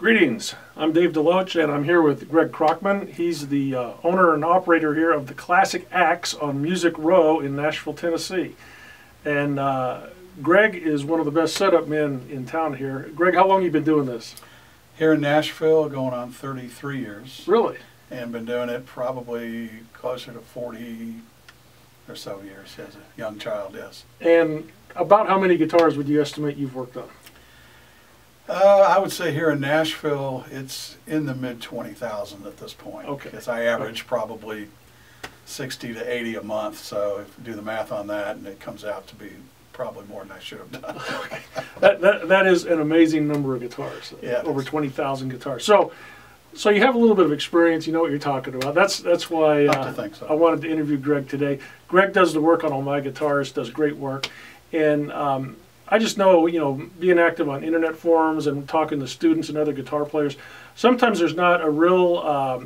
Greetings, I'm Dave Deloach and I'm here with Greg Krochman. He's the owner and operator here of the Classic Axe on Music Row in Nashville, Tennessee. And Greg is one of the best setup men in town here. Greg, how long have you been doing this? Here in Nashville, going on 33 years. Really? And been doing it probably closer to 40 or so years as a young child, yes. And about how many guitars would you estimate you've worked on? I would say here in Nashville, it's in the mid-20,000 at this point. Okay. Because I average probably 60 to 80 a month, so if you do the math on that, and it comes out to be probably more than I should have done. That is an amazing number of guitars. Yeah, over 20,000 guitars. So you have a little bit of experience. You know what you're talking about. That's why I think so. I wanted to interview Greg today. Greg does the work on all my guitars. Does great work, and I just know, being active on internet forums and talking to students and other guitar players, sometimes there's not a real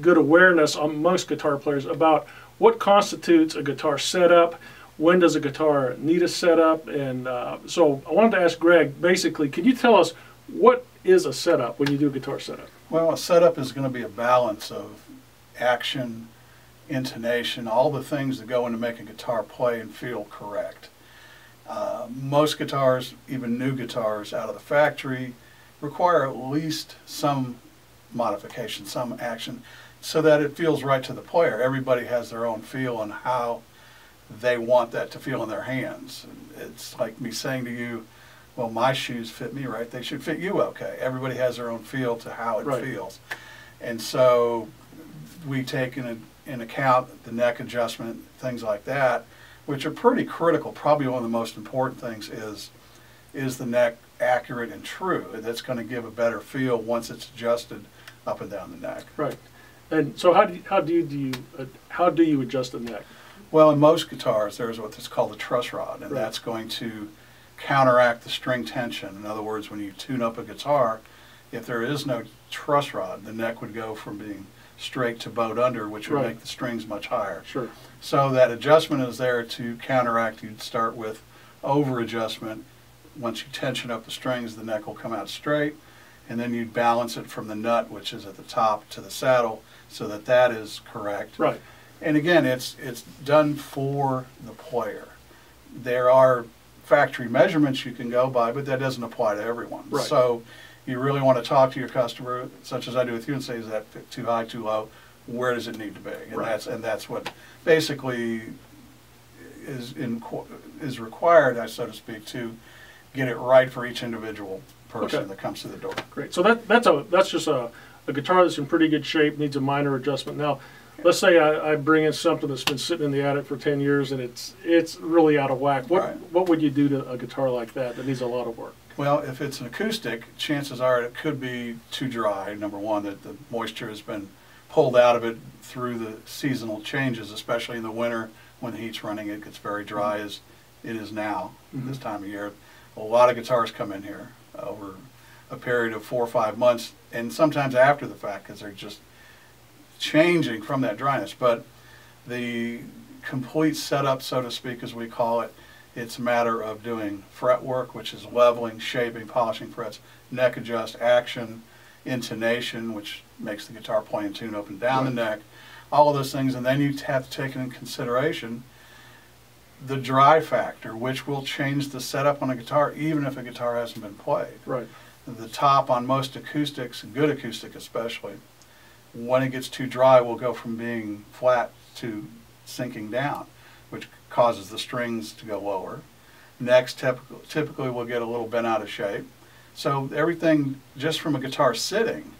good awareness amongst guitar players about what constitutes a guitar setup, when does a guitar need a setup, and so I wanted to ask Greg, basically, can you tell us what is a setup when you do a guitar setup? Well, a setup is going to be a balance of action, intonation, all the things that go into making a guitar play and feel correct. Most guitars, even new guitars out of the factory, require at least some modification, some action, so that it feels right to the player. Everybody has their own feel on how they want that to feel in their hands. It's like me saying to you, well, my shoes fit me right, they should fit you okay. Everybody has their own feel to how it feels. And so we take in account the neck adjustment, things like that, which are pretty critical. Probably one of the most important things is the neck accurate and true. That's going to give a better feel once it's adjusted up and down the neck. Right. And so how do you adjust the neck? Well, in most guitars, there's what's called a truss rod, and that's going to counteract the string tension. In other words, when you tune up a guitar, if there is no truss rod, the neck would go from being straight to bowed under, which would make the strings much higher. Sure. So that adjustment is there to counteract. You'd start with over adjustment. Once you tension up the strings, the neck will come out straight, and then you'd balance it from the nut, which is at the top, to the saddle, so that that is correct. Right. And again, it's done for the player. There are factory measurements you can go by, but that doesn't apply to everyone. Right. So you really want to talk to your customer, such as I do with you, and say, is that too high, too low? Where does it need to be? And that's what basically is required, so to speak, to get it right for each individual person that comes to the door. Great. So that's just a guitar that's in pretty good shape, needs a minor adjustment. Now, let's say I bring in something that's been sitting in the attic for 10 years and it's really out of whack. What would you do to a guitar like that needs a lot of work? Well, if it's an acoustic, chances are it could be too dry. Number one, that the moisture has been pulled out of it through the seasonal changes, especially in the winter when the heat's running. It gets very dry as it is now, this time of year. A lot of guitars come in here over a period of 4 or 5 months, and sometimes after the fact, because they're just changing from that dryness. But the complete setup, so to speak, as we call it, it's a matter of doing fret work, which is leveling, shaping, polishing frets, neck adjust, action, intonation, which makes the guitar play and tune up and down the neck, all of those things. And then you have to take into consideration the dry factor, which will change the setup on a guitar even if a guitar hasn't been played. Right. The top on most acoustics, good acoustic especially, when it gets too dry, will go from being flat to sinking down, which causes the strings to go lower. Necks typically will get a little bent out of shape. So everything just from a guitar sitting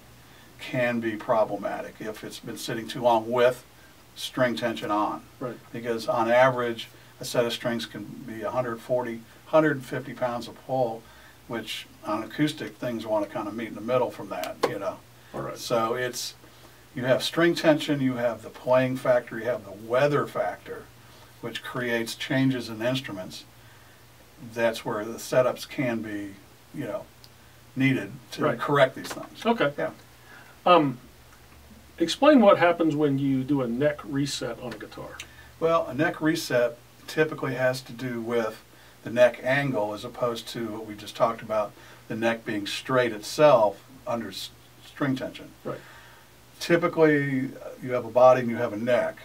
can be problematic if it's been sitting too long with string tension on. Right. Because on average, a set of strings can be 140, 150 pounds of pull, which on acoustic things want to kind of meet in the middle from that, All right. So you have string tension, you have the playing factor, you have the weather factor, which creates changes in instruments. That's where the setups can be, needed to correct these things. Okay. Yeah. Explain what happens when you do a neck reset on a guitar. Well, a neck reset typically has to do with the neck angle as opposed to what we just talked about, the neck being straight itself under string tension. Right. Typically, you have a body and you have a neck.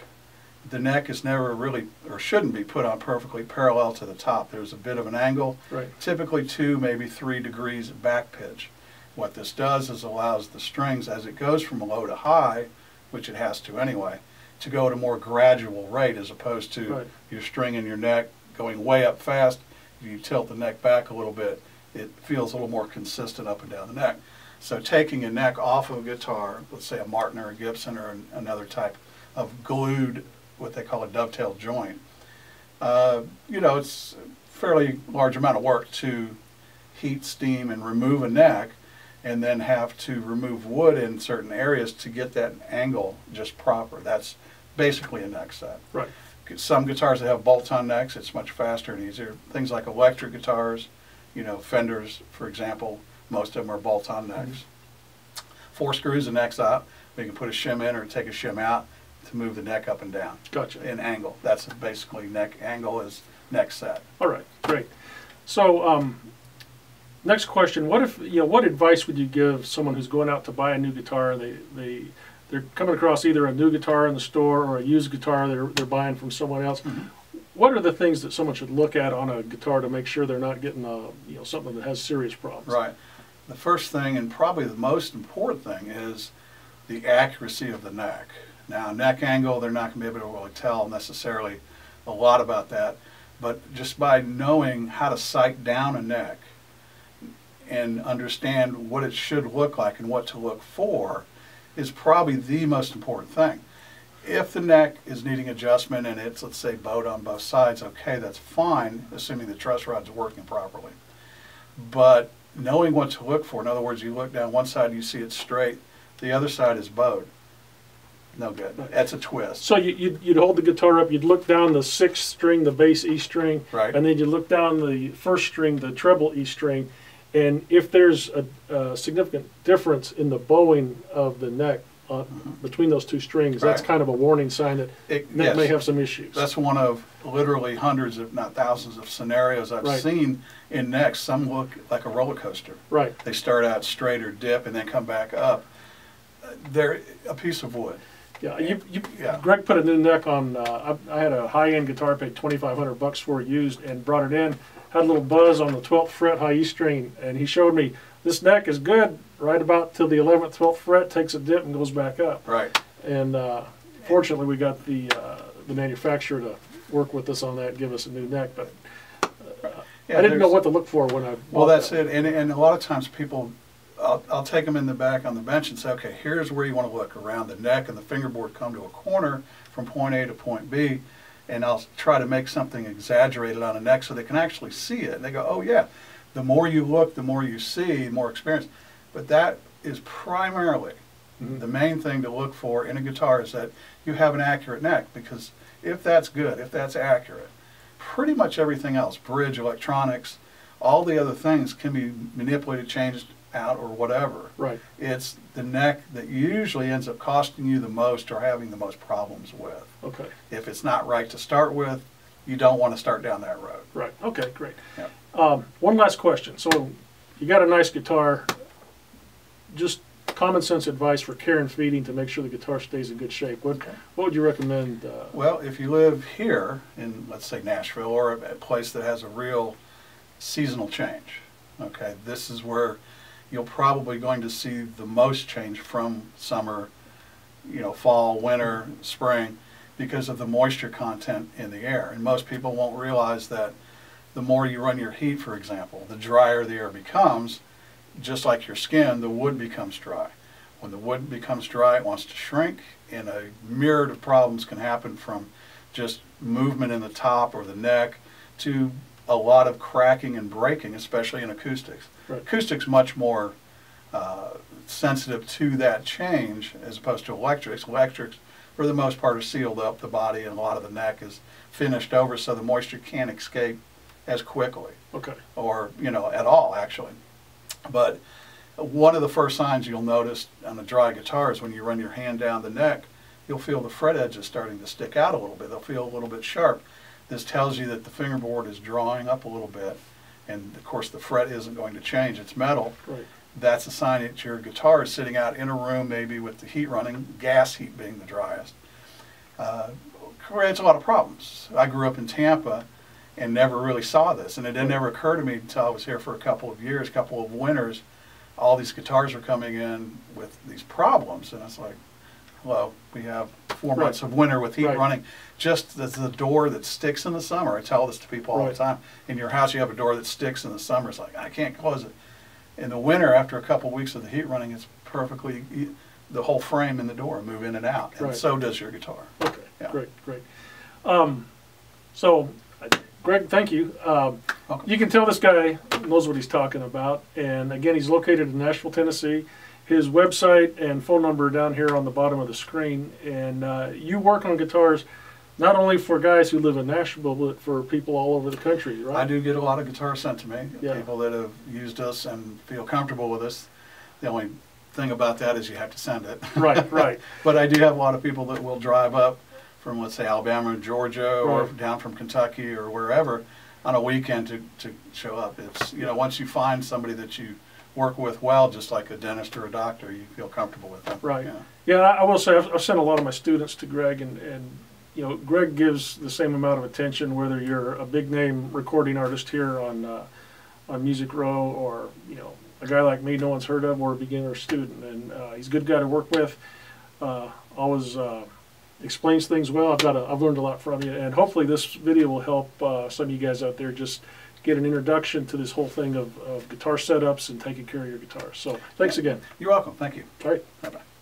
The neck is never really, or shouldn't be, put on perfectly parallel to the top. There's a bit of an angle, Right. typically 2, maybe 3 degrees back pitch. What this does is allows the strings, as it goes from low to high, which it has to anyway, to go at a more gradual rate, as opposed to Right. your string in your neck going way up fast. If you tilt the neck back a little bit, it feels a little more consistent up and down the neck. So taking a neck off of a guitar, let's say a Martin or a Gibson or another type of glued, what they call a dovetail joint, you know, it's a fairly large amount of work to heat, steam, and remove a neck, and then have to remove wood in certain areas to get that angle just proper. That's basically a neck set. Right. Some guitars that have bolt-on necks, it's much faster and easier. Things like electric guitars, you know, Fenders, for example, most of them are bolt-on necks. 4 screws, the neck's out. We can put a shim in or take a shim out to move the neck up and down. Gotcha. In angle. That's basically neck angle is neck set. All right, great. So, next question: what if, you know, what advice would you give someone who's going out to buy a new guitar? They're coming across either a new guitar in the store or a used guitar they're buying from someone else. What are the things that someone should look at on a guitar to make sure they're not getting something that has serious problems? Right. The first thing, and probably the most important thing, is the accuracy of the neck. Now, neck angle, they're not going to be able to really tell necessarily a lot about that, but just by knowing how to sight down a neck and understand what it should look like and what to look for is probably the most important thing. If the neck is needing adjustment and it's, let's say, bowed on both sides, okay, that's fine, assuming the truss rod's working properly. But knowing what to look for, in other words, you look down one side, you see it's straight, the other side is bowed. No good. That's a twist. So you'd hold the guitar up, you'd look down the 6th string, the bass E string, right, and then you look down the 1st string, the treble E string, and if there's a significant difference in the bowing of the neck between those 2 strings, that's kind of a warning sign that yes, may have some issues. That's one of literally hundreds, if not thousands, of scenarios I've seen in necks. Some look like a roller coaster. Right. They start out straight or dip and then come back up. They're a piece of wood. Yeah, Greg put a new neck on. I had a high-end guitar, paid $2,500 for it used, and brought it in. Had a little buzz on the 12th fret high E string, and he showed me this neck is good right about till the 11th, 12th fret, takes a dip and goes back up. Right. And fortunately, we got the manufacturer to work with us on that and give us a new neck, but I didn't know what to look for when I. Well, that's it, and a lot of times people. I'll take them in the back on the bench and say, okay, here's where you want to look. Around the neck and the fingerboard come to a corner from point A to point B, and I'll try to make something exaggerated on the neck so they can actually see it. And they go, oh yeah, the more you look, the more you see, the more experience. But that is primarily the main thing to look for in a guitar, is that you have an accurate neck, because if that's good, if that's accurate, pretty much everything else, bridge, electronics, all the other things can be manipulated, changed out, or whatever. Right. It's the neck that usually ends up costing you the most or having the most problems with. Okay. If it's not right to start with, you don't want to start down that road. Right. Okay, great. Yep. One last question. So you got a nice guitar, just common sense advice for care and feeding to make sure the guitar stays in good shape. What would you recommend? Well, if you live here in, let's say, Nashville, or a place that has a real seasonal change, okay, this is where you're probably going to see the most change from summer, you know, fall, winter, spring, because of the moisture content in the air. And most people won't realize that the more you run your heat, for example, the drier the air becomes. Just like your skin, the wood becomes dry. When the wood becomes dry, it wants to shrink, and a myriad of problems can happen, from just movement in the top or the neck to a lot of cracking and breaking, especially in acoustics. Right. Acoustics much more sensitive to that change as opposed to electrics. Electrics, for the most part, are sealed up. The body and a lot of the neck is finished over, so the moisture can't escape as quickly. Okay. Or, you know, at all, actually. But one of the first signs you'll notice on a dry guitar is when you run your hand down the neck, you'll feel the fret edges starting to stick out a little bit. They'll feel a little bit sharp. This tells you that the fingerboard is drawing up a little bit, and of course the fret isn't going to change. It's metal. Right. that's a sign that your guitar is sitting out in a room, maybe with the heat running, gas heat being the driest. Creates a lot of problems. I grew up in Tampa and never really saw this, and it didn't ever occur to me until I was here for a couple of years, couple of winters. All these guitars were coming in with these problems, and it's like, well, we have 4 months of winter with heat running. Just the door that sticks in the summer. I tell this to people all the time. In your house, you have a door that sticks in the summer. It's like, I can't close it. In the winter, after a couple of weeks of the heat running, it's perfectly, the whole frame in the door move in and out, and so does your guitar. Okay, great. So, Greg, thank you. You can tell this guy knows what he's talking about. And again, he's located in Nashville, Tennessee. His website and phone number are down here on the bottom of the screen. And you work on guitars not only for guys who live in Nashville, but for people all over the country, right? I do get a lot of guitars sent to me, people that have used us and feel comfortable with us. The only thing about that is you have to send it. Right. But I do have a lot of people that will drive up from, let's say, Alabama, Georgia, or down from Kentucky or wherever on a weekend to show up. It's, you know, once you find somebody that you work with well, just like a dentist or a doctor, you feel comfortable with them. Right. Yeah, I will say I've sent a lot of my students to Greg, and you know, Greg gives the same amount of attention whether you're a big name recording artist here on Music Row, or, you know, a guy like me no one's heard of, or a beginner student. And he's a good guy to work with. Always explains things well. I've learned a lot from you, and hopefully this video will help some of you guys out there just get an introduction to this whole thing of guitar setups and taking care of your guitar. So thanks again. You're welcome. Thank you. All right. Bye-bye.